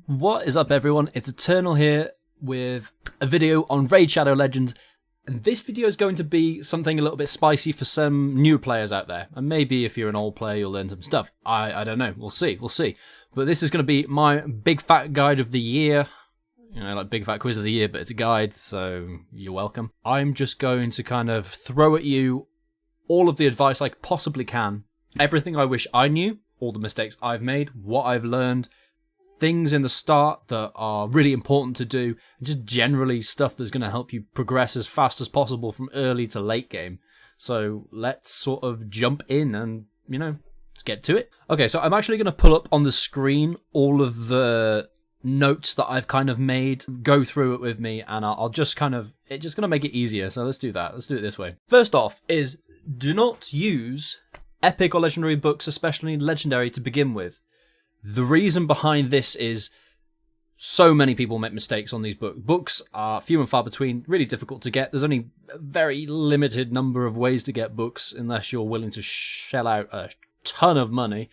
What is up, everyone? It's Eternal here with a video on Raid Shadow Legends, and this video is going to be something a little bit spicy for some new players out there, and maybe if you're an old player you'll learn some stuff. I don't know, we'll see. But this is going to be my big fat guide of the year, you know, like big fat quiz of the year, but it's a guide, so you're welcome. I'm just going to kind of throw at you all of the advice I possibly can, everything I wish I knew, all the mistakes I've made, what I've learned, things in the start that are really important to do, and just generally stuff that's going to help you progress as fast as possible from early to late game. So let's sort of jump in and, you know, let's get to it. Okay, so I'm actually going to pull up on the screen all of the notes that I've kind of made, go through it with me, and I'll just kind of, it's just going to make it easier. So let's do that. Let's do it this way. First off is, do not use epic or legendary books, especially legendary, to begin with. The reason behind this is so many people make mistakes on these books. Books are few and far between, really difficult to get. There's only a very limited number of ways to get books unless you're willing to shell out a ton of money.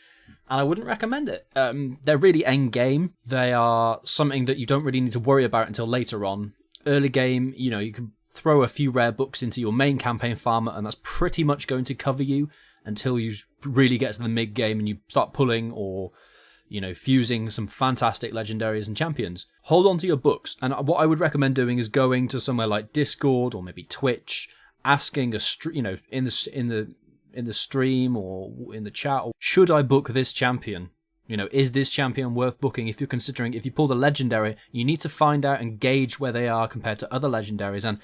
And I wouldn't recommend it. They're really end game. They are something that you don't really need to worry about until later on. Early game, you know, you can throw a few rare books into your main campaign farmer, and that's pretty much going to cover you until you really get to the mid game and you start pulling or, you know, fusing some fantastic legendaries and champions. Hold on to your books, and what I would recommend doing is going to somewhere like Discord or maybe Twitch, asking you know, in the stream or in the chat, should I book this champion? You know, is this champion worth booking? If you're considering, if you pull the legendary, you need to find out and gauge where they are compared to other legendaries, and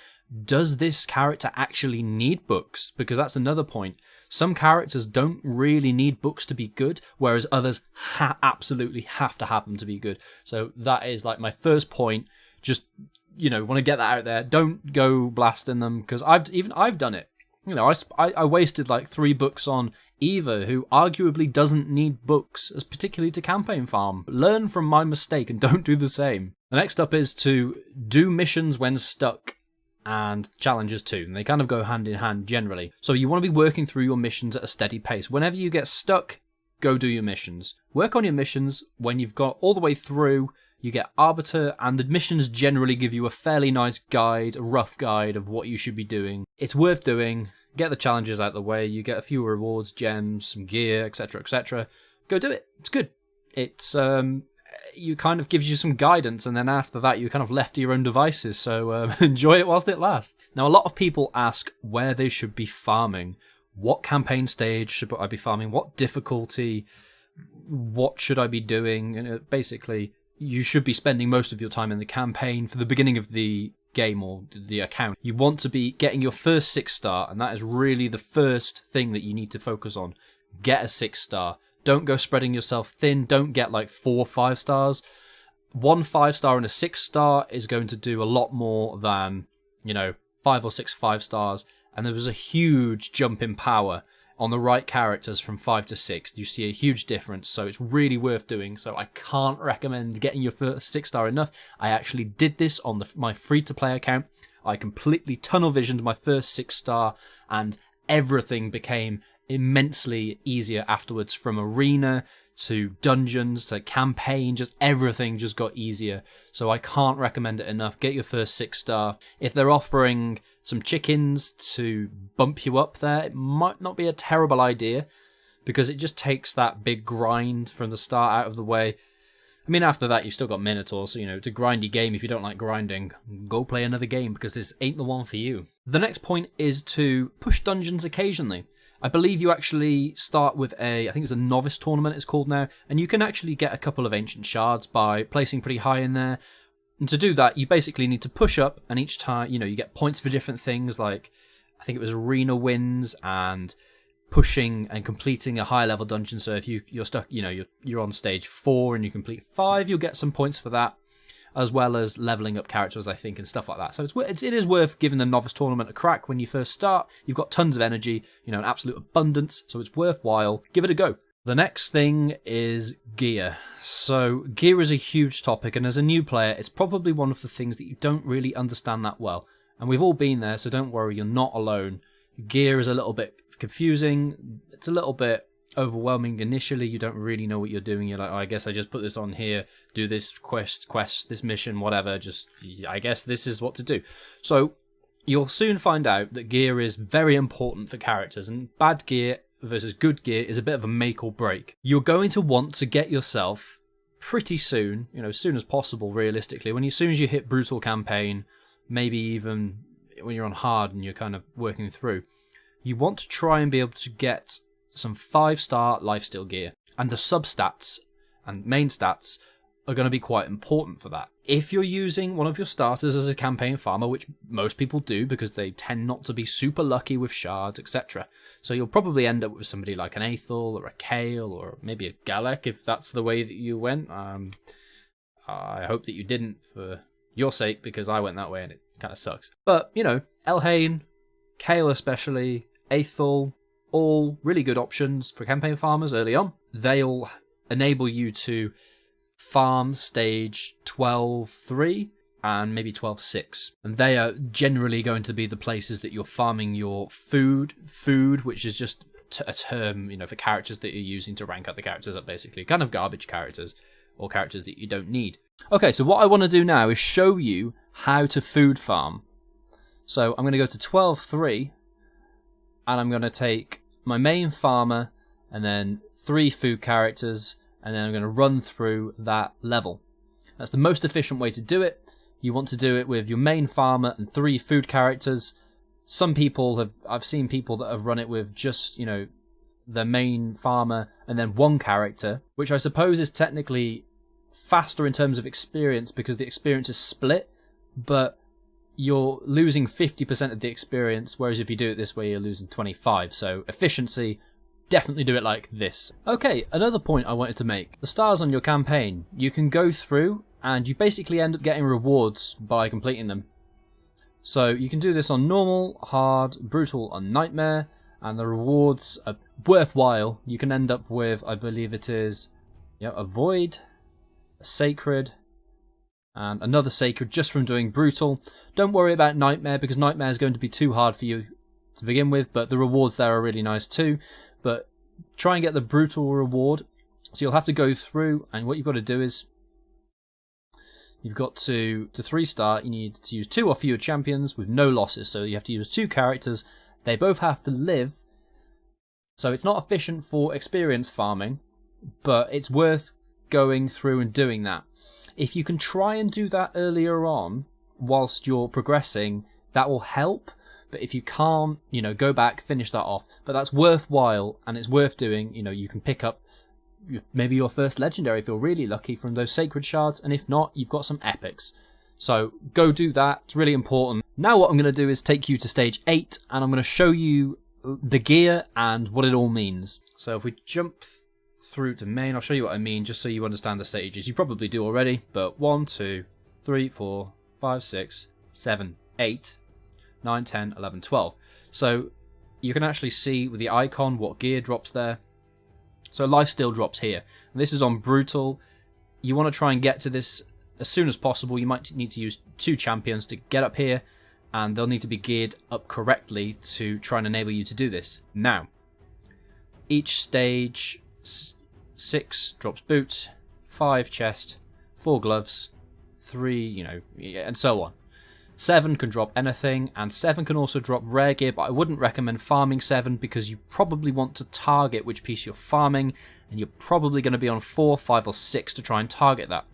does this character actually need books? Because that's another point. Some characters don't really need books to be good, whereas others absolutely have to have them to be good. So that is like my first point. Just, you know, want to get that out there. Don't go blasting them, because I've done it. You know, I wasted like 3 books on Eva, who arguably doesn't need books, as particularly to campaign farm. Learn from my mistake and don't do the same. The next up is to do missions when stuck, and challenges too, and they kind of go hand in hand generally. So you want to be working through your missions at a steady pace. Whenever you get stuck, go do your missions. Work on your missions. When you've got all the way through, you get Arbiter, and the missions generally give you a fairly nice guide, a rough guide of what you should be doing. It's worth doing. Get the challenges out of the way. You get a few rewards, gems, some gear, etc., etc. Go do it. It's good. It's you kind of gives you some guidance, and then after that you're kind of left to your own devices, so enjoy it whilst it lasts. Now, a lot of people ask where they should be farming. What campaign stage should I be farming? What difficulty? What should I be doing? And basically, you should be spending most of your time in the campaign for the beginning of the game or the account. You want to be getting your first 6-star, and that is really the first thing that you need to focus on. Get a 6-star. Don't go spreading yourself thin. Don't get like 4 5-stars. 1 5-star and a 6-star is going to do a lot more than, you know, 5 or 6 5-stars. And there was a huge jump in power on the right characters from 5 to 6. You see a huge difference, so it's really worth doing. So I can't recommend getting your first 6-star enough. I actually did this on my free-to-play account. I completely tunnel visioned my first 6-star, and everything became immensely easier afterwards, from arena to dungeons to campaign. Just everything just got easier, so I can't recommend it enough. Get your first 6-star. If they're offering some chickens to bump you up there, it might not be a terrible idea, because it just takes that big grind from the start out of the way. I mean, after that you've still got Minotaur, so, you know, it's a grindy game. If you don't like grinding, go play another game, because this ain't the one for you. The next point is to push dungeons occasionally. I believe you actually start with I think it's a novice tournament it's called now, and you can actually get a couple of ancient shards by placing pretty high in there. And to do that, you basically need to push up, and each time, you know, you get points for different things, like, I think it was arena wins and pushing and completing a high level dungeon. So if you're stuck, you know, you're on stage 4 and you complete 5, you'll get some points for that, as well as leveling up characters, I think, and stuff like that. So it is worth giving the novice tournament a crack when you first start. You've got tons of energy, you know, an absolute abundance, so it's worthwhile. Give it a go. The next thing is gear. So gear is a huge topic, and as a new player, it's probably one of the things that you don't really understand that well. And we've all been there, so don't worry, you're not alone. Gear is a little bit confusing. It's a little bit overwhelming initially. You don't really know what you're doing. You're like, oh, I guess I just put this on here, do this quest, this mission, whatever. Just, I guess this is what to do. So you'll soon find out that gear is very important for characters, and bad gear versus good gear is a bit of a make or break. You're going to want to get yourself pretty soon, as soon as possible, realistically. As soon as you hit brutal campaign, maybe even when you're on hard and you're kind of working through, you want to try and be able to get some 5-star lifesteal gear. And the substats and main stats are going to be quite important for that. If you're using one of your starters as a campaign farmer, which most people do because they tend not to be super lucky with shards, etc. So you'll probably end up with somebody like an Aethel or a Kale or maybe a Galek if that's the way that you went. I hope that you didn't for your sake, because I went that way and it kind of sucks. But, Elhain, Kale especially, Aethel, all really good options for campaign farmers early on. They'll enable you to farm stage 12-3 and maybe 12-6. And they are generally going to be the places that you're farming your food, which is just a term, for characters that you're using to rank up the characters up, basically. Kind of garbage characters, or characters that you don't need. Okay, so what I want to do now is show you how to food farm. So I'm going to go to 12-3, and I'm going to take my main farmer, and then 3 food characters, and then I'm going to run through that level. That's the most efficient way to do it. You want to do it with your main farmer and 3 food characters. I've seen people that have run it with just, their main farmer and then 1 character, which I suppose is technically faster in terms of experience because the experience is split, but you're losing 50% of the experience, whereas if you do it this way, you're losing 25%. So efficiency, definitely do it like this. Okay, another point I wanted to make. The stars on your campaign, you can go through and you basically end up getting rewards by completing them. So you can do this on normal, hard, brutal, and nightmare, and the rewards are worthwhile. You can end up with, I believe it is, a void, a sacred, and another sacred just from doing brutal. Don't worry about nightmare because nightmare is going to be too hard for you to begin with, but the rewards there are really nice too. But try and get the brutal reward. So you'll have to go through, and what you've got to do is you've got to 3-star, you need to use 2 or fewer champions with no losses. So you have to use 2 characters. They both have to live. So it's not efficient for experience farming, but it's worth going through and doing that. If you can try and do that earlier on whilst you're progressing, that will help. But if you can't, go back, finish that off. But that's worthwhile and it's worth doing. You can pick up maybe your first legendary if you're really lucky from those sacred shards. And if not, you've got some epics. So go do that. It's really important. Now what I'm going to do is take you to stage 8 and I'm going to show you the gear and what it all means. So if we jump through to main, I'll show you what I mean just so you understand the stages. You probably do already, but 1, 2, 3, 4, 5, 6, 7, 8, 9, 10, 11, 12. So you can actually see with the icon what gear drops there. So lifesteal drops here. And this is on brutal. You want to try and get to this as soon as possible. You might need to use 2 champions to get up here, and they'll need to be geared up correctly to try and enable you to do this. Now, each stage 6 drops boots, 5 chest, 4 gloves, 3, and so on. 7 can drop anything, and 7 can also drop rare gear, but I wouldn't recommend farming 7 because you probably want to target which piece you're farming, and you're probably going to be on 4, 5, or 6 to try and target that.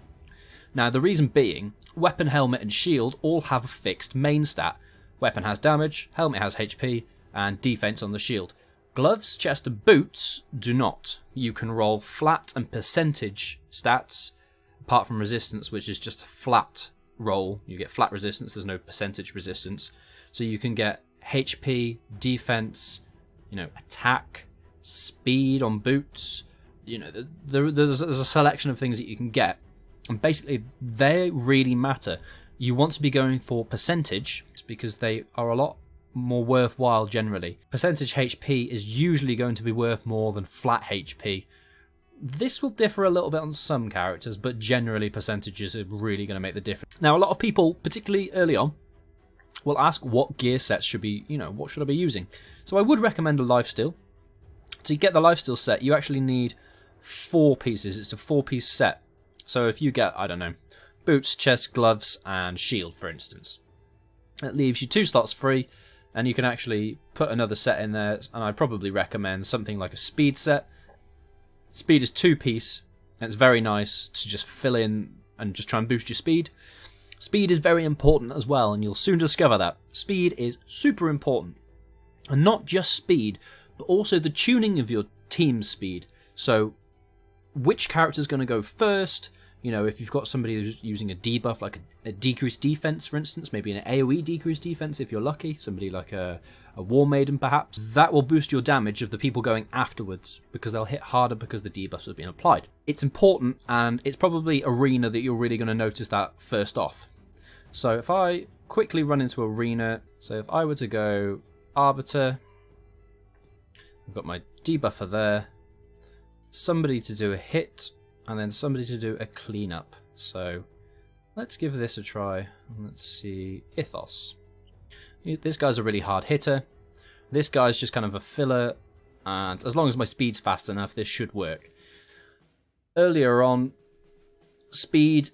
Now, the reason being, weapon, helmet, and shield all have a fixed main stat. Weapon has damage, helmet has HP, and defense on the shield. Gloves, chest, and boots do not. You can roll flat and percentage stats, apart from resistance, which is just a flat roll. You get flat resistance, there's no percentage resistance. So you can get HP, defense, attack, speed on boots. There's a selection of things that you can get. And basically, they really matter. You want to be going for percentage because they are a lot more worthwhile generally. Percentage HP is usually going to be worth more than flat HP. This will differ a little bit on some characters, but generally percentages are really going to make the difference. Now, a lot of people, particularly early on, will ask what gear sets should be, what should I be using? So I would recommend a lifesteal. To get the lifesteal set, you actually need 4 pieces. It's a 4-piece set. So if you get, I don't know, boots, chest, gloves, and shield, for instance, it leaves you 2 slots free, and you can actually put another set in there, and I'd probably recommend something like a speed set. Speed is 2-piece, and it's very nice to just fill in and just try and boost your speed. Speed is very important as well, and you'll soon discover that. Speed is super important. And not just speed, but also the tuning of your team's speed. So, which character's going to go first? You know, if you've got somebody who's using a debuff, like a decreased defense, for instance, maybe an AoE decreased defense if you're lucky, somebody like a War Maiden perhaps, that will boost your damage of the people going afterwards, because they'll hit harder because the debuffs have been applied. It's important, and it's probably Arena that you're really going to notice that first off. So if I quickly run into Arena, so if I were to go Arbiter, I've got my debuffer there, somebody to do a hit, and then somebody to do a cleanup. So let's give this a try. Let's see, Ithos. This guy's a really hard hitter. This guy's just kind of a filler, and as long as my speed's fast enough, this should work. Earlier on, speed,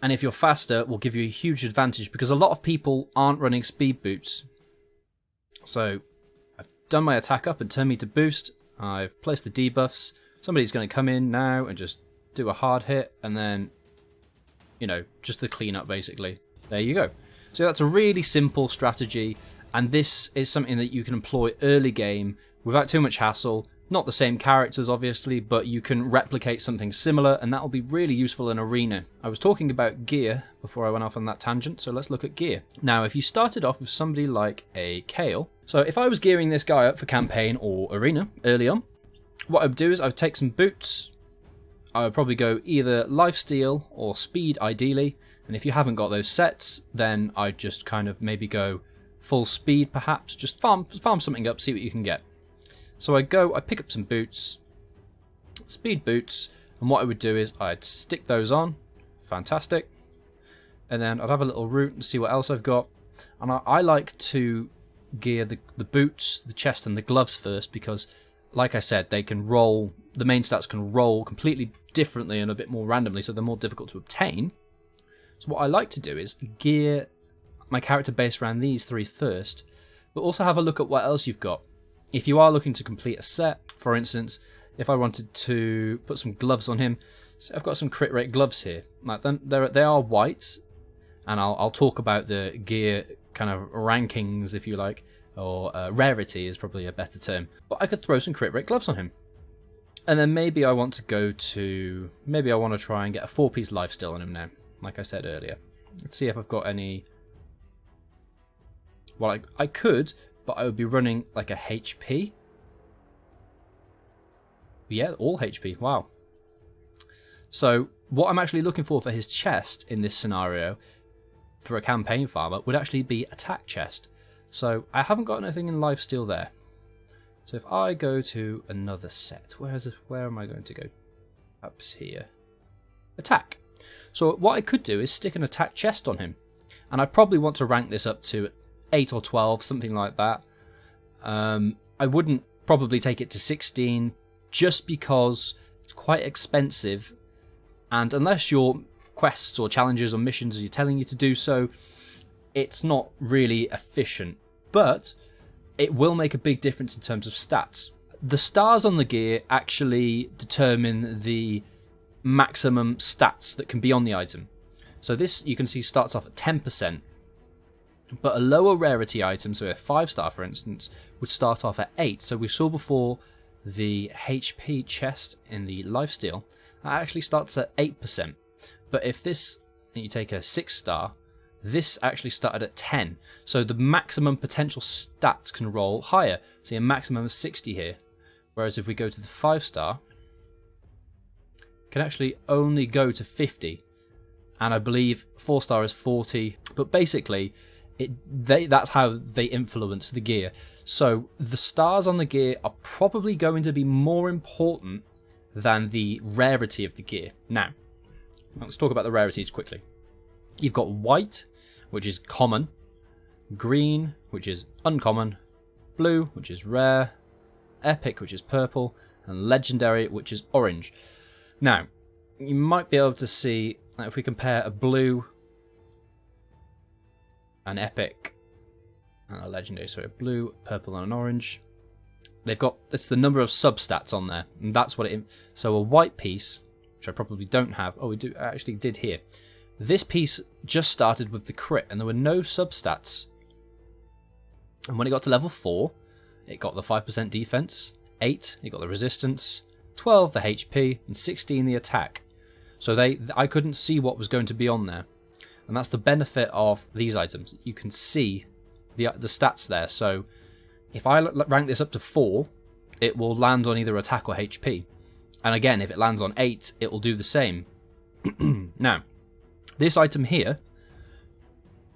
and if you're faster, will give you a huge advantage, because a lot of people aren't running speed boots. So I've done my attack up and turned me to boost. I've placed the debuffs. Somebody's going to come in now and just do a hard hit, and then, you know, just the cleanup basically. There you go. So that's a really simple strategy, and this is something that you can employ early game without too much hassle. Not the same characters, obviously, but you can replicate something similar, and that will be really useful in Arena. I was talking about gear before I went off on that tangent, so let's look at gear. Now, if you started off with somebody like a Kale, so if I was gearing this guy up for campaign or Arena early on, what I would do is I would take some boots. I would probably go either lifesteal or speed, ideally. And if you haven't got those sets, then I'd just kind of maybe go full speed, perhaps. Just farm something up, see what you can get. So I pick up some boots, speed boots, and what I would do is I'd stick those on. Fantastic. And then I'd have a little route and see what else I've got. And I like to gear the boots, the chest, and the gloves first, because, like I said, they can roll. The main stats can roll completely differently and a bit more randomly, so they're more difficult to obtain. So what I like to do is gear my character based around these 3 first, but also have a look at what else you've got. If you are looking to complete a set, for instance, if I wanted to put some gloves on him, so I've got some crit rate gloves here. Like they are white, and I'll talk about the gear kind of rankings, if you like, or rarity is probably a better term. But I could throw some crit rate gloves on him. And then maybe I want to try and get a 4-piece lifesteal on him now, like I said earlier. Let's see if I've got any. Well, I could, but I would be running like a HP. Yeah, all HP, wow. So what I'm actually looking for his chest in this scenario, for a campaign farmer, would actually be attack chest. So I haven't got anything in lifesteal there. So if I go to another set, where am I going to go? Up here. Attack. So what I could do is stick an attack chest on him. And I probably want to rank this up to 8 or 12, something like that. I wouldn't probably take it to 16, just because it's quite expensive. And unless your quests or challenges or missions are telling you to do so, it's not really efficient. But it will make a big difference in terms of stats. The stars on the gear actually determine the maximum stats that can be on the item. So this, you can see, starts off at 10%, but a lower rarity item, so a 5-star for instance, would start off at 8. So we saw before the HP chest in the lifesteal, that actually starts at 8%. But if this, you take a 6-star, this actually started at 10. So the maximum potential stats can roll higher. See, a maximum of 60 here. Whereas if we go to the 5-star, can actually only go to 50. And I believe 4-star is 40. But basically, that's how they influence the gear. So the stars on the gear are probably going to be more important than the rarity of the gear. Now, let's talk about the rarities quickly. You've got white, which is common, green, which is uncommon, blue, which is rare, epic, which is purple, and legendary, which is orange. Now, you might be able to see that if we compare a blue, an epic, and a legendary, so a blue, purple, and an orange, they've got, it's the number of substats on there, and that's what it, so a white piece, which I probably don't have, oh, I actually did here. This piece just started with the crit, and there were no substats. And when it got to level 4, it got the 5% defense, 8, it got the resistance, 12 the HP, and 16 the attack. So I couldn't see what was going to be on there. And that's the benefit of these items. You can see the stats there. So if I rank this up to 4, it will land on either attack or HP. And again, if it lands on 8, it will do the same. Now, this item here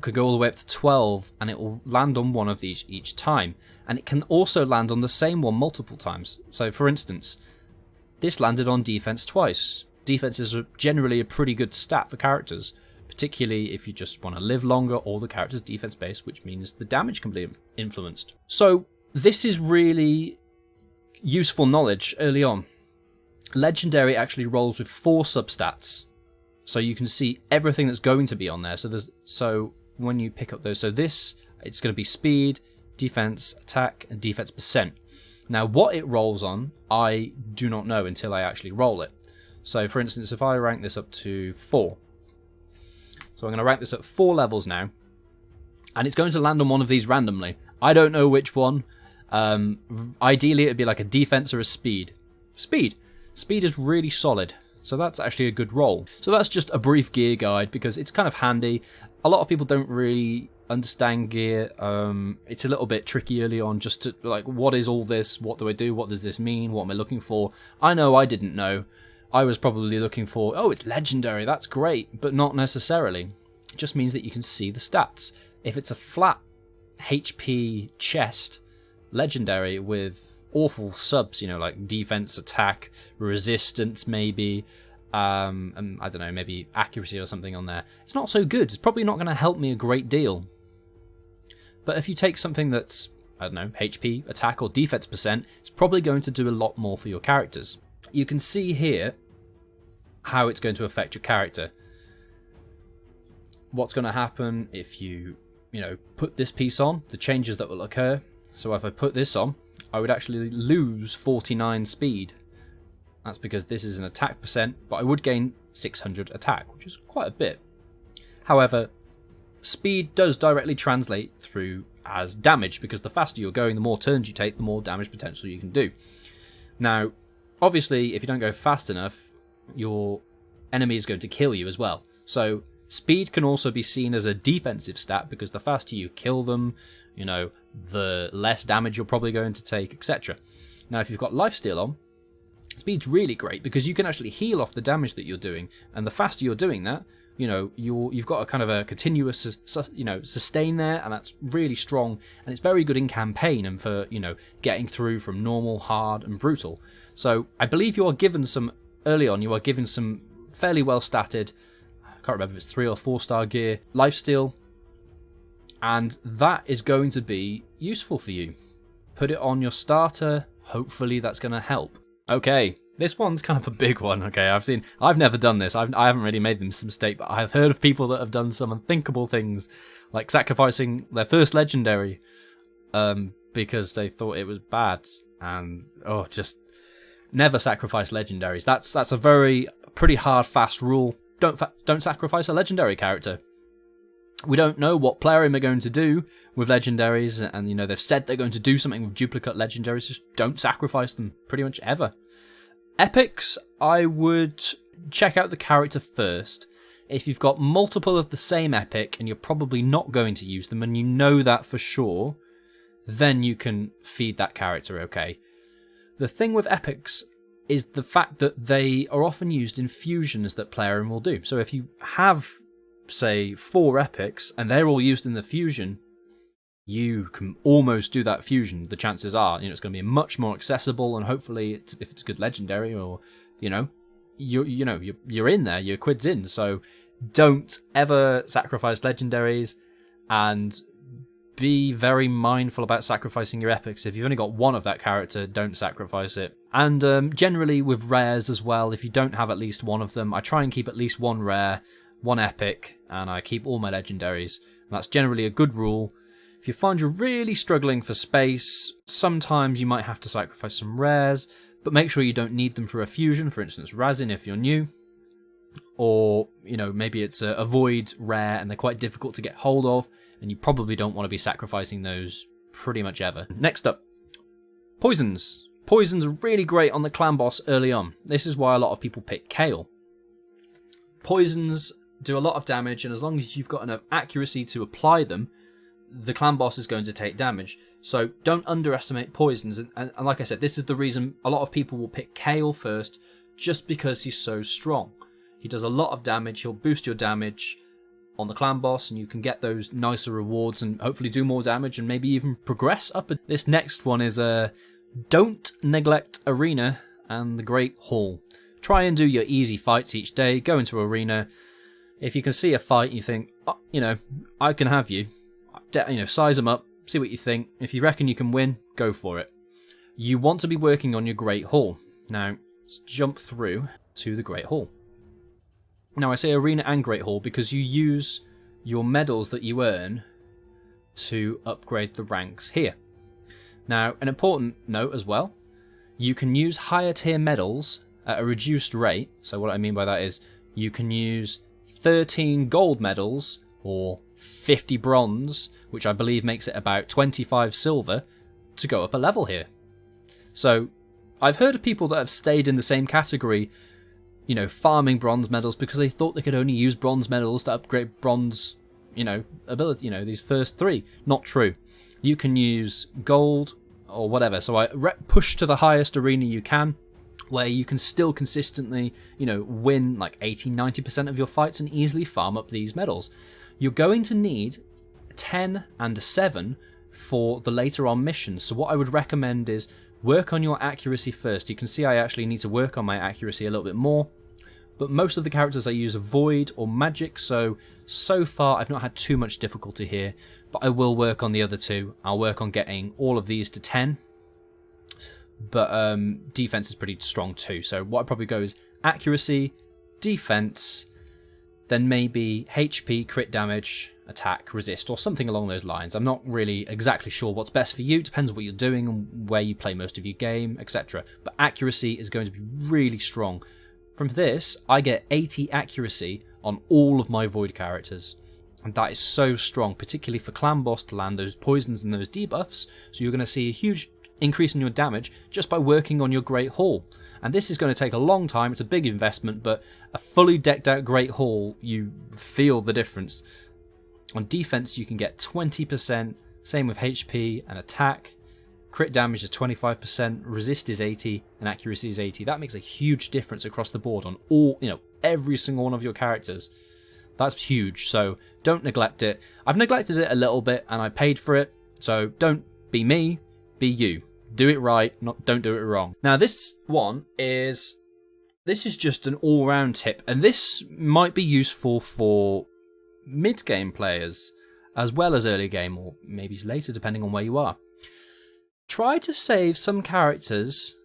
could go all the way up to 12, and it will land on one of these each time. And it can also land on the same one multiple times. So for instance, this landed on defense twice. Defense is generally a pretty good stat for characters, particularly if you just want to live longer or the character's defense base, which means the damage can be influenced. So this is really useful knowledge early on. Legendary actually rolls with 4 substats, so you can see everything that's going to be on there. So when you pick up those, so this, it's going to be speed, defense, attack, and defense percent. Now what it rolls on, I do not know until I actually roll it. So for instance, if I rank this up to 4, so I'm going to rank this at 4 levels now, and it's going to land on one of these randomly. I don't know which one. Ideally, it'd be like a defense or a speed. Speed is really solid, so that's actually a good roll. So that's just a brief gear guide because it's kind of handy. A lot of people don't really understand gear. It's a little bit tricky early on, just to like, what is all this? What do I do? What does this mean? What am I looking for? I know I didn't know. I was probably looking for, oh, it's legendary, that's great, but not necessarily. It just means that you can see the stats. If it's a flat HP chest, legendary with awful subs, you know, like defense, attack, resistance maybe, and I don't know, maybe accuracy or something on there, it's not so good. It's probably not going to help me a great deal. But if you take something that's, I don't know, HP, attack, or defense percent, it's probably going to do a lot more for your characters. You can see here how it's going to affect your character. What's going to happen if you put this piece on, the changes that will occur. So if I put this on, I would actually lose 49 speed. That's because this is an attack percent, but I would gain 600 attack, which is quite a bit. However, speed does directly translate through as damage, because the faster you're going, the more turns you take, the more damage potential you can do. Now, obviously, if you don't go fast enough, your enemy is going to kill you as well. So speed can also be seen as a defensive stat, because the faster you kill them, the less damage you're probably going to take, etc. Now, if you've got lifesteal on, speed's really great because you can actually heal off the damage that you're doing, and the faster you're doing that, you've got a kind of a continuous, sustain there, and that's really strong, and it's very good in campaign and for, getting through from normal, hard, and brutal. So I believe you are given some, early on, you are given some fairly well statted, I can't remember if it's 3 or 4 star gear, lifesteal, and that is going to be useful for you. Put it on your starter, hopefully that's going to help. Okay, this one's kind of a big one. Okay, I've never done this. I haven't really made this mistake, but I've heard of people that have done some unthinkable things, like sacrificing their first legendary because they thought it was bad, and just never sacrifice legendaries. That's a pretty hard, fast rule. Don't sacrifice a legendary character. We don't know what plarium are going to do with legendaries, and they've said they're going to do something with duplicate legendaries. Just don't sacrifice them pretty much ever. Epics, I would check out the character first. If you've got multiple of the same epic and you're probably not going to use them, and you know that for sure, then you can feed that character, okay? The thing with epics is the fact that they are often used in fusions that plarium will do. So if you have, say, 4 epics and they're all used in the fusion, you can almost do that fusion. The chances are, it's going to be much more accessible, and hopefully, if it's a good legendary, or you're in there, your quid's in. So don't ever sacrifice legendaries, and be very mindful about sacrificing your epics. If you've only got one of that character, don't sacrifice it. And generally with rares as well, if you don't have at least one of them, I try and keep at least one rare, one epic, and I keep all my legendaries. And that's generally a good rule. If you find you're really struggling for space, sometimes you might have to sacrifice some rares, but make sure you don't need them for a fusion, for instance Razin if you're new. Or, you know, maybe it's a void rare and they're quite difficult to get hold of, and you probably don't want to be sacrificing those pretty much ever. Next up, poisons. Poisons are really great on the clan boss early on. This is why a lot of people pick Kale. Poisons do a lot of damage, and as long as you've got enough accuracy to apply them, the clan boss is going to take damage. So don't underestimate poisons. And like I said, this is the reason a lot of people will pick Kale first, just because he's so strong. He does a lot of damage, he'll boost your damage on the clan boss, and you can get those nicer rewards and hopefully do more damage and maybe even progress up. This next one is don't neglect Arena and the Great Hall. Try and do your easy fights each day, go into Arena. If you can see a fight and you think, oh, you know, I can have you, size them up, see what you think. If you reckon you can win, go for it. You want to be working on your Great Hall. Now, let's jump through to the Great Hall. Now, I say Arena and Great Hall because you use your medals that you earn to upgrade the ranks here. Now, an important note as well, you can use higher tier medals at a reduced rate. So what I mean by that is you can use 13 gold medals or 50 bronze, which I believe makes it about 25 silver, to go up a level here. So I've heard of people that have stayed in the same category, you know, farming bronze medals because they thought they could only use bronze medals to upgrade bronze, ability, these first three. Not true. You can use gold or whatever. So I push to the highest arena you can, where you can still consistently, win like 80-90% of your fights and easily farm up these medals. You're going to need 10 and 7 for the later on missions. So what I would recommend is work on your accuracy first. You can see I actually need to work on my accuracy a little bit more. But most of the characters I use are void or magic, so far I've not had too much difficulty here. But I will work on the other two. I'll work on getting all of these to 10. But defense is pretty strong too. So what I'd probably go is accuracy, defense, then maybe HP, crit damage, attack, resist, or something along those lines. I'm not really exactly sure what's best for you. It depends what you're doing and where you play most of your game, etc. But accuracy is going to be really strong. From this, I get 80 accuracy on all of my void characters. And that is so strong, particularly for clan boss to land those poisons and those debuffs. So you're going to see a huge increase in your damage just by working on your Great Hall. And this is going to take a long time. It's a big investment, but a fully decked out Great Hall, you feel the difference. On defense, you can get 20%, same with HP and attack. Crit damage is 25%, resist is 80, and accuracy is 80. That makes a huge difference across the board on all, every single one of your characters. That's huge, so don't neglect it. I've neglected it a little bit, and I paid for it, so don't be me, be you. Do it right, don't do it wrong. Now this is just an all-round tip, and this might be useful for mid-game players as well as early game, or maybe later depending on where you are. Try to save some characters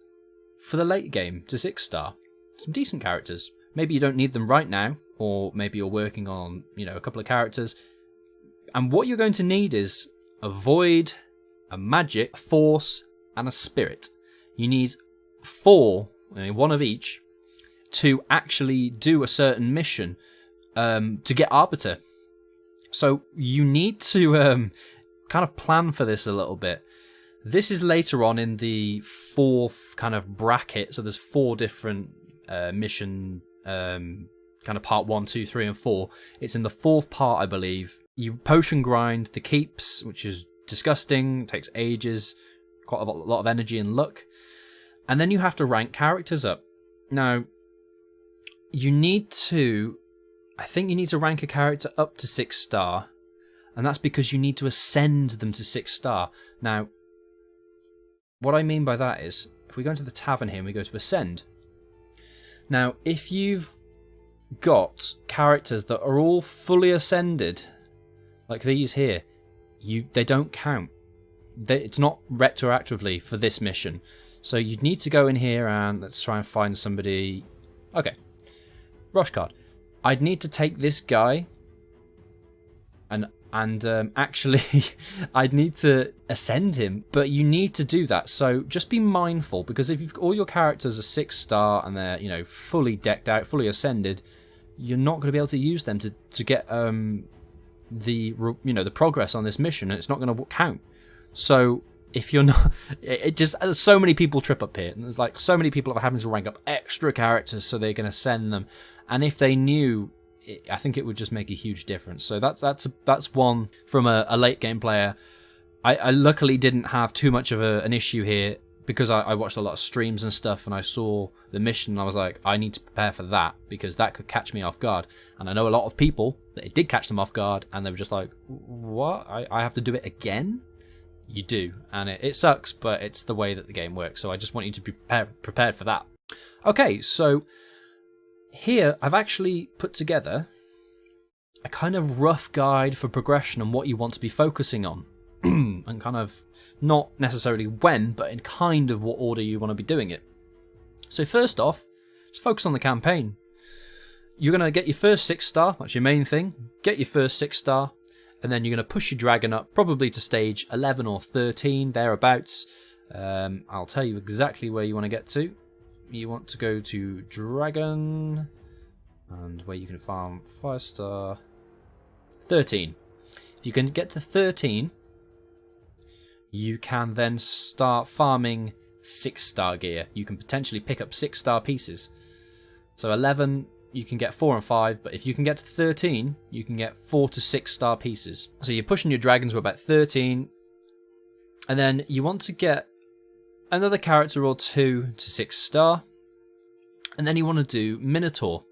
for the late game to 6-star. Some decent characters. Maybe you don't need them right now, or maybe you're working on, a couple of characters. And what you're going to need is a void, a magic, a force, and a spirit. You need 4, one of each, to actually do a certain mission to get Arbiter. So you need to kind of plan for this a little bit. This is later on in the 4th kind of bracket, so there's 4 different mission, kind of part 1, 2, 3, and 4. It's in the 4th part, I believe. You potion grind the keeps, which is disgusting, takes ages, quite a lot of energy and luck. And then you have to rank characters up. Now, I think you need to rank a character up to 6-star, and that's because you need to ascend them to 6-star. Now, what I mean by that is, if we go into the tavern here and we go to ascend. Now, if you've got characters that are all fully ascended, like these here, they don't count. It's not retroactively for this mission. So you'd need to go in here and let's try and find somebody. Okay, rush card. I'd need to take this guy and actually I'd need to ascend him, but you need to do that. So just be mindful, because if all your characters are 6-star and they're, you know, fully decked out, fully ascended, you're not going to be able to use them to get the progress on this mission, and it's not going to count. So if you're not, there's so many people trip up here, and there's like so many people are having to rank up extra characters so they can ascend them, and if they knew, I think it would just make a huge difference. So that's one from a late game player. I luckily didn't have too much of an issue here, because I watched a lot of streams and stuff, and I saw the mission, and I was like, I need to prepare for that, because that could catch me off guard. And I know a lot of people that it did catch them off guard, and they were just like, what? I have to do it again? You do, and it sucks, but it's the way that the game works. So I just want you to be prepared for that. Okay, so here I've actually put together a kind of rough guide for progression and what you want to be focusing on. And kind of not necessarily when, but in kind of what order you want to be doing it. So first off, just focus on the campaign. You're going to get your first 6-star, that's your main thing. Get your first 6-star, and then you're going to push your dragon up, probably to stage 11 or 13, thereabouts. I'll tell you exactly where you want to get to. You want to go to dragon, and where you can farm 5-star, 13. If you can get to 13, you can then start farming 6-star gear. You can potentially pick up 6-star pieces. So 11, you can get 4 and 5, but if you can get to 13, you can get 4 to 6-star pieces. So you're pushing your dragons to about 13, and then you want to get another character or 2 to 6-star, and then you want to do Minotaur.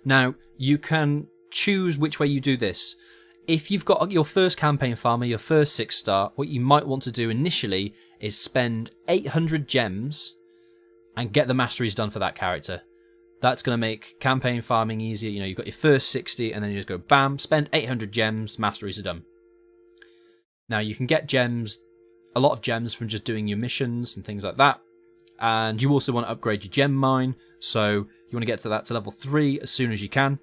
Now, you can choose which way you do this. If you've got your first campaign farmer, your first 6-star, what you might want to do initially is spend 800 gems and get the masteries done for that character. That's going to make campaign farming easier. You know, you've got your first 60, and then you just go bam, spend 800 gems, masteries are done. Now, you can get gems, a lot of gems from just doing your missions and things like that. And you also want to upgrade your gem mine, so you want to get to that to level 3 as soon as you can.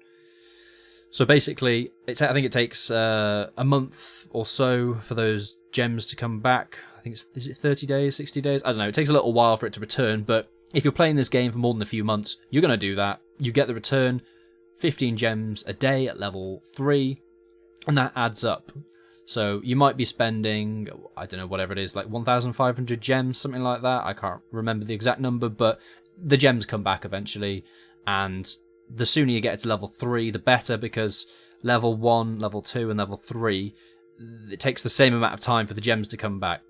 So basically, I think it takes a month or so for those gems to come back. I think is it 30 days, 60 days? I don't know. It takes a little while for it to return, but if you're playing this game for more than a few months, you're going to do that. You get the return, 15 gems a day at level 3, and that adds up. So you might be spending, I don't know, whatever it is, like 1,500 gems, something like that. I can't remember the exact number, but the gems come back eventually, and the sooner you get to level 3, the better, because level 1, level 2, and level 3, it takes the same amount of time for the gems to come back.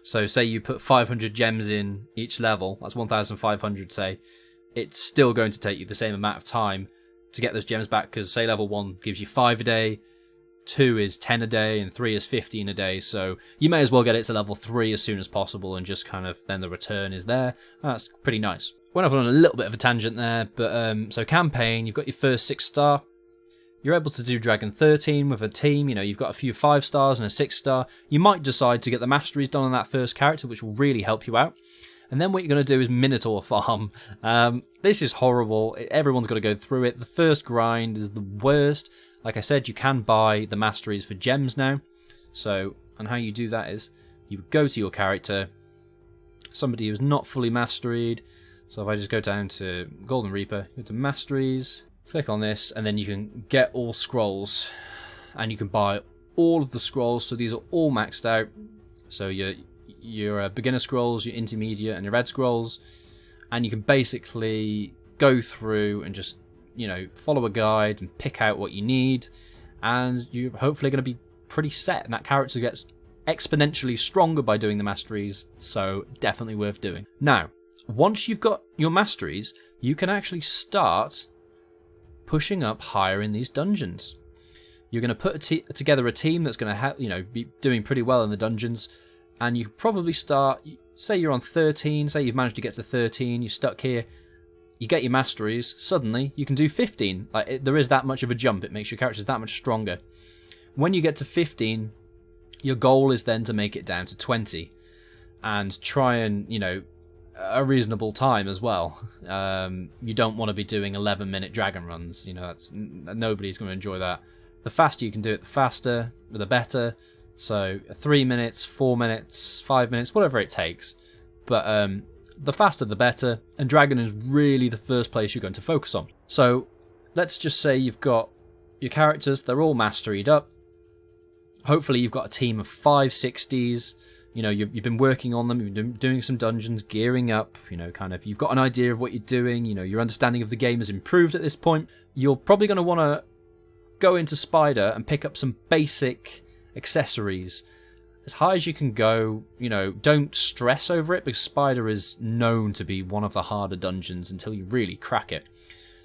So say you put 500 gems in each level, that's 1,500 say, it's still going to take you the same amount of time to get those gems back, because say level 1 gives you 5 a day, 2 is 10 a day, and 3 is 15 a day, so you may as well get it to level 3 as soon as possible, and just kind of, then the return is there. That's pretty nice. Went off on a little bit of a tangent there, but so campaign, you've got your first 6-star, you're able to do Dragon 13 with a team, you know, you've got a few 5-stars and a 6-star, you might decide to get the masteries done on that first character, which will really help you out. And then what you're going to do is Minotaur farm. This is horrible, everyone's got to go through it. The first grind is the worst. Like I said, you can buy the masteries for gems now. So, and how you do that is, you go to your character, somebody who's not fully masteried. So if I just go down to Golden Reaper, go to Masteries, click on this, and then you can get all scrolls. And you can buy all of the scrolls, so these are all maxed out. So your beginner scrolls, your intermediate, and your red scrolls. And you can basically go through and just, you know, follow a guide and pick out what you need. And you're hopefully going to be pretty set, and that character gets exponentially stronger by doing the masteries, so definitely worth doing. Now, once you've got your masteries, you can actually start pushing up higher in these dungeons. You're going to put together a team that's going to you know, be doing pretty well in the dungeons, and you probably start, say you're on 13, say you've managed to get to 13, you're stuck here, you get your masteries, suddenly you can do 15. Like there is that much of a jump, it makes your characters that much stronger. When you get to 15, Your goal is then to make it down to 20 and try and, a reasonable time as well. You don't want to be doing 11-minute dragon runs. Nobody's going to enjoy that. The faster you can do it, the faster, the better. So 3 minutes, 4 minutes, 5 minutes, whatever it takes. But the faster the better, and dragon is really the first place you're going to focus on. So let's just say you've got your characters, they're all masteried up. Hopefully you've got a team of 5 60s. You've been working on them, you've been doing some dungeons, gearing up, you've got an idea of what you're doing, your understanding of the game has improved at this point. You're probably going to want to go into Spider and pick up some basic accessories. As high as you can go, don't stress over it, because Spider is known to be one of the harder dungeons until you really crack it.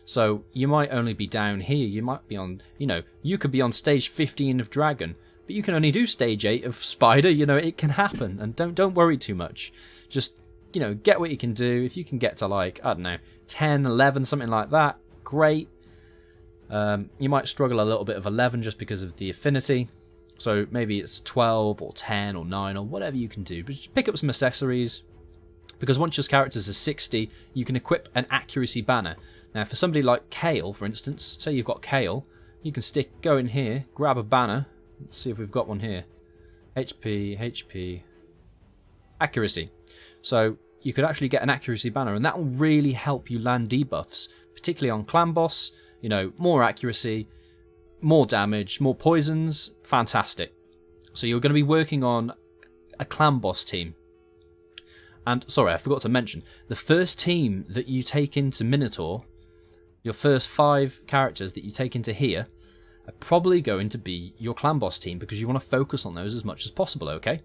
So you might only be down here, you might be on, you could be on stage 15 of Dragon, but you can only do stage 8 of Spider. It can happen, and don't worry too much. Just, get what you can do. If you can get to, like, I don't know, 10, 11, something like that, great. You might struggle a little bit of 11 just because of the affinity. So maybe it's 12 or 10 or 9 or whatever you can do. But just pick up some accessories, because once your characters are 60, you can equip an accuracy banner. Now, for somebody like Kale, for instance, say you've got Kale, you can go in here, grab a banner. Let's see if we've got one here. HP, accuracy. So you could actually get an accuracy banner, and that will really help you land debuffs, particularly on clan boss. More accuracy, more damage, more poisons, fantastic. So you're going to be working on a clan boss team. And, sorry, I forgot to mention, the first team that you take into Minotaur, your first 5 characters that you take into here, are probably going to be your clan boss team, because you want to focus on those as much as possible, okay?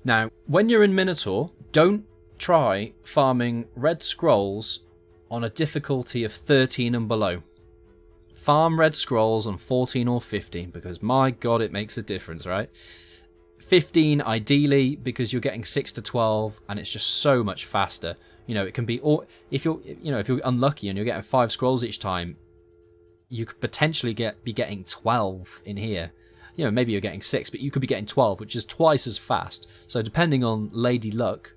Now, when you're in Minotaur, don't try farming red scrolls on a difficulty of 13 and below. Farm red scrolls on 14 or 15, because my god, it makes a difference, right? 15 ideally, because you're getting 6 to 12 and it's just so much faster. It can be, or if you're unlucky and you're getting 5 scrolls each time, you could potentially be getting 12 in here. Maybe you're getting 6, but you could be getting 12, which is twice as fast. So depending on Lady Luck,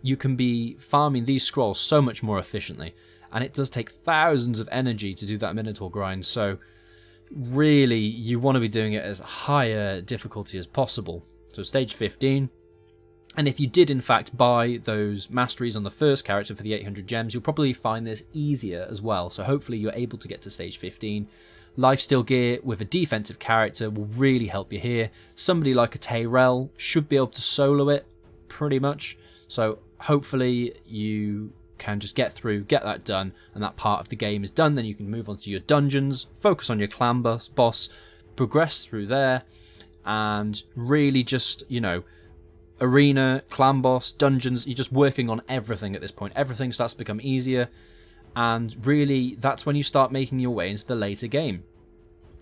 you can be farming these scrolls so much more efficiently. And it does take thousands of energy to do that Minotaur grind, so really you want to be doing it as higher difficulty as possible. So stage 15. And if you did in fact buy those masteries on the first character for the 800 gems, you'll probably find this easier as well. So hopefully you're able to get to stage 15. Lifesteal gear with a defensive character will really help you here. Somebody like a Tyrell should be able to solo it pretty much. So hopefully you can just get that done, and that part of the game is done. Then you can move on to your dungeons, focus on your clan boss, progress through there, and really just, arena, clan boss, dungeons, you're just working on everything at this point. Everything starts to become easier, and really that's when you start making your way into the later game.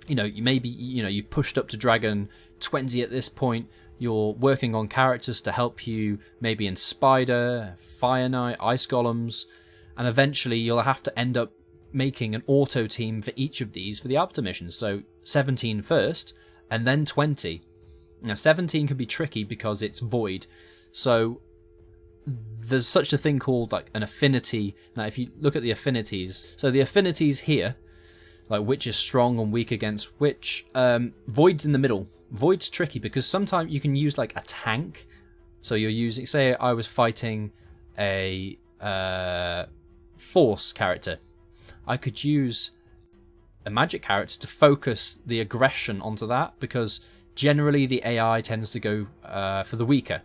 You've pushed up to Dragon 20 at this point. You're working on characters to help you, maybe in Spider, Fire Knight, Ice Golems, and eventually you'll have to end up making an auto team for each of these for the Arbiter missions. So 17 first, and then 20. Now 17 can be tricky because it's void. So there's such a thing called like an affinity. Now if you look at the affinities, so the affinities here, like which is strong and weak against which, void's in the middle. Void's tricky because sometimes you can use like a tank. So you're using, say I was fighting a force character. I could use a magic character to focus the aggression onto that, because generally the AI tends to go for the weaker.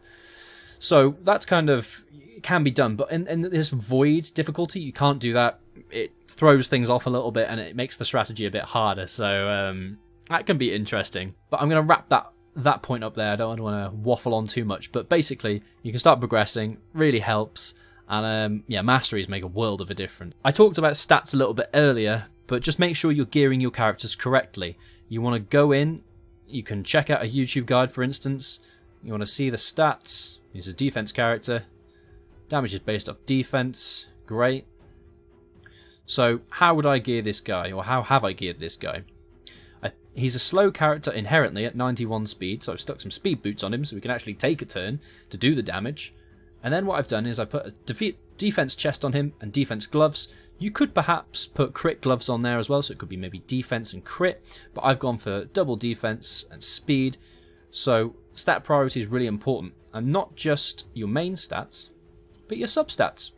So that's kind of, can be done, but in this void difficulty, you can't do that. It throws things off a little bit and it makes the strategy a bit harder. So that can be interesting. But I'm going to wrap that point up there. I don't want to waffle on too much, but basically you can start progressing, really helps. And yeah, masteries make a world of a difference. I talked about stats a little bit earlier, but just make sure you're gearing your characters correctly. You want to go in, you can check out a YouTube guide, for instance. You want to see the stats. He's a defense character. Damage is based off defense. Great. So how would I gear this guy, or how have I geared this guy? He's a slow character inherently at 91 speed, so I've stuck some speed boots on him so we can actually take a turn to do the damage. And then what I've done is I put a defense chest on him and defense gloves. You could perhaps put crit gloves on there as well, so it could be maybe defense and crit, but I've gone for double defense and speed. So stat priority is really important, and not just your main stats, but your substats.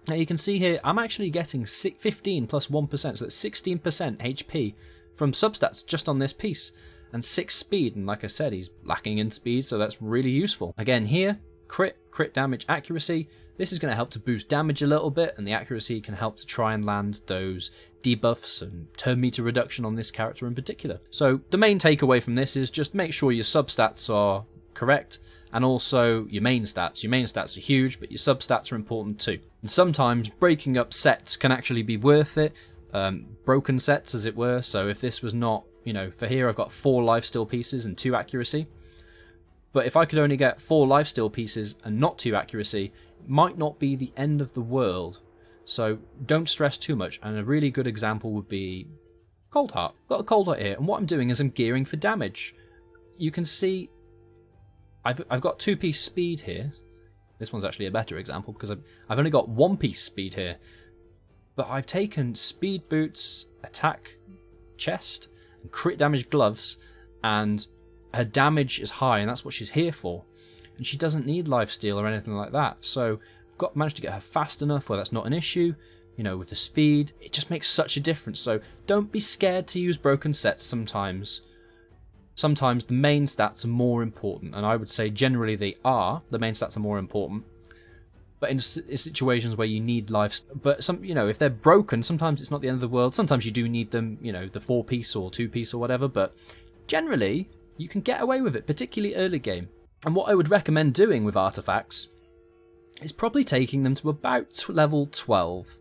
Now you can see here, I'm actually getting 15 plus 1%, so that's 16% HP from substats just on this piece, and 6 speed, and like I said, he's lacking in speed, so that's really useful. Again here, crit damage, accuracy. This is going to help to boost damage a little bit, and the accuracy can help to try and land those debuffs and turn meter reduction on this character in particular. So the main takeaway from this is just make sure your substats are correct, and also your main stats. Your main stats are huge, but your substats are important too. And sometimes breaking up sets can actually be worth it, broken sets as it were. So if this was not, for here I've got 4 lifesteal pieces and 2 accuracy. But if I could only get 4 lifesteal pieces and not 2 accuracy, it might not be the end of the world. So don't stress too much. And a really good example would be Cold Heart. I've got a Cold Heart here, and what I'm doing is I'm gearing for damage. You can see I've got 2-piece speed here. This one's actually a better example because I've only got 1-piece speed here. But I've taken speed boots, attack chest, and crit damage gloves, and her damage is high, and that's what she's here for. And she doesn't need lifesteal or anything like that. So I've managed to get her fast enough where that's not an issue. With the speed, it just makes such a difference. So don't be scared to use broken sets sometimes. Sometimes the main stats are more important, and I would say generally they are. The main stats are more important. But in situations where you need life, but if they're broken, sometimes it's not the end of the world. Sometimes you do need them, the 4-piece or 2-piece or whatever. But generally, you can get away with it, particularly early game. And what I would recommend doing with artifacts is probably taking them to about level 12.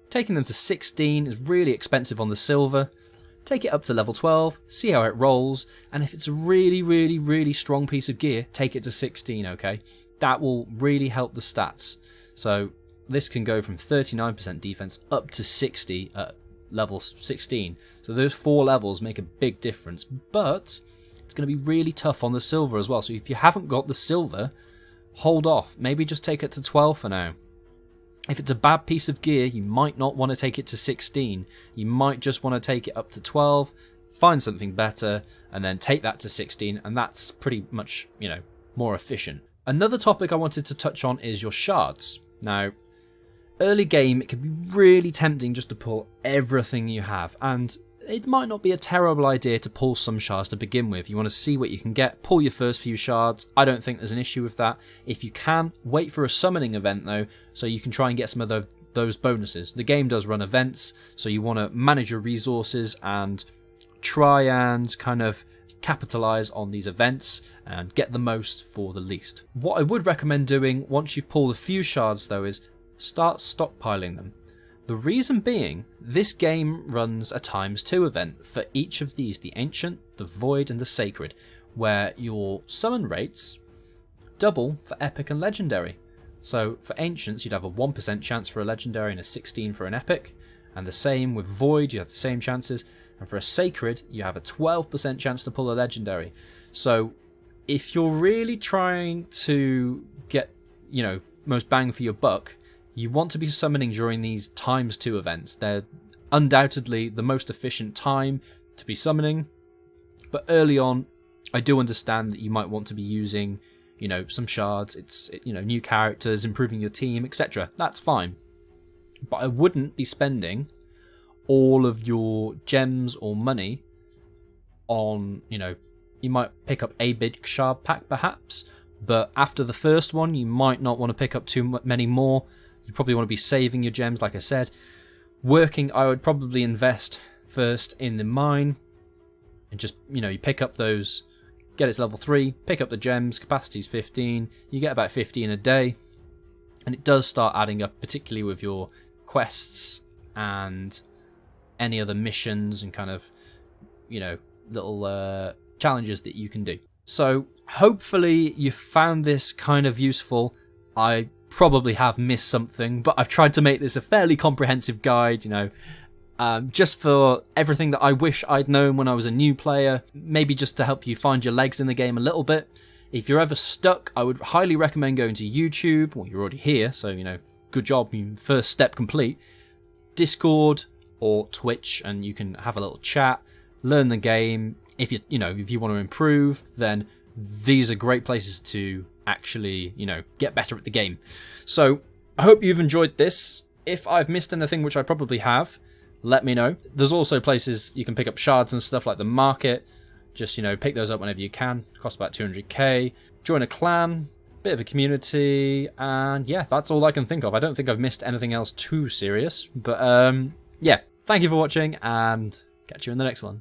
Taking them to 16 is really expensive on the silver. Take it up to level 12, see how it rolls, and if it's a really, really, really strong piece of gear, take it to 16, okay? That will really help the stats. So this can go from 39% defense up to 60 at level 16. So those 4 levels make a big difference, but it's going to be really tough on the silver as well. So if you haven't got the silver, hold off. Maybe just take it to 12 for now. If it's a bad piece of gear, you might not want to take it to 16. You might just want to take it up to 12, find something better, and then take that to 16, and that's pretty much, more efficient. Another topic I wanted to touch on is your shards. Now, early game, it can be really tempting just to pull everything you have, and it might not be a terrible idea to pull some shards to begin with. You want to see what you can get, pull your first few shards. I don't think there's an issue with that. If you can, wait for a summoning event though, so you can try and get some of those bonuses. The game does run events, so you want to manage your resources and try and kind of capitalize on these events and get the most for the least. What I would recommend doing once you've pulled a few shards though is start stockpiling them. The reason being, this game runs a ×2 event for each of these, the Ancient, the Void and the Sacred, where your summon rates double for Epic and Legendary. So for Ancients you'd have a 1% chance for a Legendary and a 16 for an Epic, and the same with Void, you have the same chances, and for a Sacred you have a 12% chance to pull a Legendary. So if you're really trying to get, most bang for your buck, you want to be summoning during these ×2 events. They're undoubtedly the most efficient time to be summoning. But early on, I do understand that you might want to be using, some shards. It's, new characters, improving your team, etc. That's fine. But I wouldn't be spending all of your gems or money on, you might pick up a big shard pack perhaps. But after the first one, you might not want to pick up too many more. You probably want to be saving your gems, like I said. Working, I would probably invest first in the mine. And just, you pick up those, get it to level 3, pick up the gems, capacity's 15. You get about 15 a day. And it does start adding up, particularly with your quests and any other missions and kind of, little challenges that you can do. So, hopefully you found this kind of useful. I probably have missed something, but I've tried to make this a fairly comprehensive guide. just for everything that I wish I'd known when I was a new player, maybe just to help you find your legs in the game a little bit. If you're ever stuck, I would highly recommend going to YouTube. Well, you're already here, so, good job, first step complete. Discord or Twitch, and you can have a little chat, learn the game. If if you want to improve, then these are great places to actually, get better at the game. So I hope you've enjoyed this. If I've missed anything, which I probably have, let me know. There's also places you can pick up shards and stuff like the market. Just, pick those up whenever you can. Cost about 200k. Join a clan, bit of a community, and yeah, that's all I can think of. I don't think I've missed anything else too serious. But yeah, thank you for watching, and catch you in the next one.